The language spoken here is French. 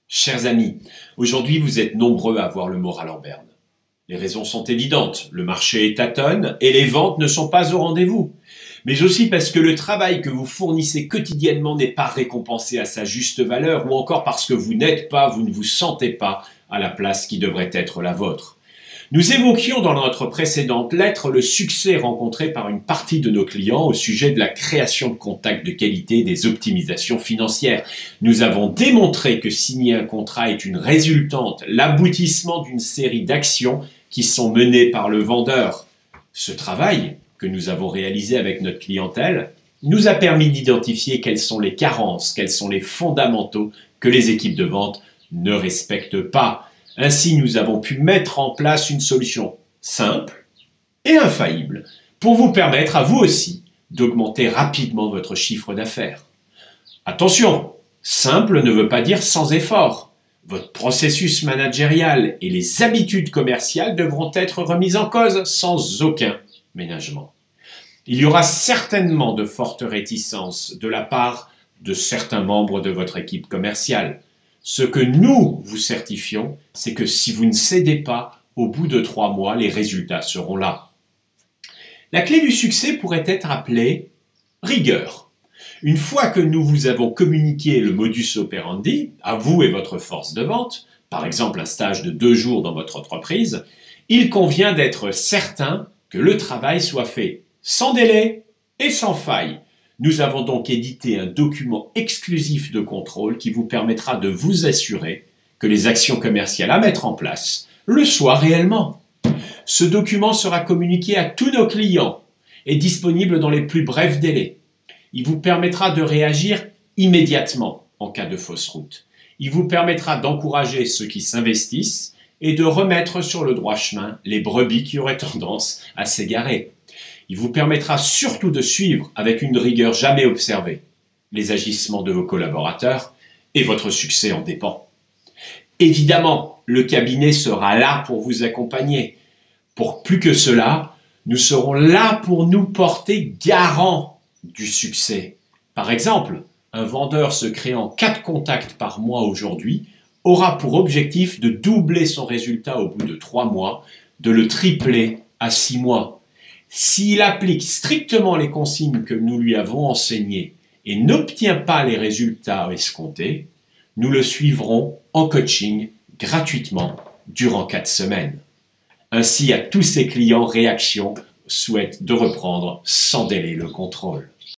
Chers amis, aujourd'hui vous êtes nombreux à avoir le moral en berne. Les raisons sont évidentes, le marché tâtonne et les ventes ne sont pas au rendez-vous. Mais aussi parce que le travail que vous fournissez quotidiennement n'est pas récompensé à sa juste valeur ou encore parce que vous ne vous sentez pas à la place qui devrait être la vôtre. Nous évoquions dans notre précédente lettre le succès rencontré par une partie de nos clients au sujet de la création de contacts de qualité et des optimisations financières. Nous avons démontré que signer un contrat est une résultante, l'aboutissement d'une série d'actions qui sont menées par le vendeur. Ce travail que nous avons réalisé avec notre clientèle nous a permis d'identifier quelles sont les carences, quels sont les fondamentaux que les équipes de vente ne respectent pas. Ainsi, nous avons pu mettre en place une solution simple et infaillible pour vous permettre à vous aussi d'augmenter rapidement votre chiffre d'affaires. Attention, simple ne veut pas dire sans effort. Votre processus managérial et les habitudes commerciales devront être remises en cause sans aucun ménagement. Il y aura certainement de fortes réticences de la part de certains membres de votre équipe commerciale. Ce que nous vous certifions, c'est que si vous ne cédez pas, au bout de 3 mois, les résultats seront là. La clé du succès pourrait être appelée rigueur. Une fois que nous vous avons communiqué le modus operandi, à vous et votre force de vente, par exemple un stage de 2 jours dans votre entreprise, il convient d'être certain que le travail soit fait sans délai et sans faille. Nous avons donc édité un document exclusif de contrôle qui vous permettra de vous assurer que les actions commerciales à mettre en place le soient réellement. Ce document sera communiqué à tous nos clients et disponible dans les plus brefs délais. Il vous permettra de réagir immédiatement en cas de fausse route. Il vous permettra d'encourager ceux qui s'investissent et de remettre sur le droit chemin les brebis qui auraient tendance à s'égarer. Il vous permettra surtout de suivre avec une rigueur jamais observée les agissements de vos collaborateurs et votre succès en dépend. Évidemment, le cabinet sera là pour vous accompagner. Pour plus que cela, nous serons là pour nous porter garant du succès. Par exemple, un vendeur se créant 4 contacts par mois aujourd'hui aura pour objectif de doubler son résultat au bout de 3 mois, de le tripler à 6 mois. S'il applique strictement les consignes que nous lui avons enseignées et n'obtient pas les résultats escomptés, nous le suivrons en coaching gratuitement durant 4 semaines. Ainsi, à tous ses clients, Réaction souhaite de reprendre sans délai le contrôle.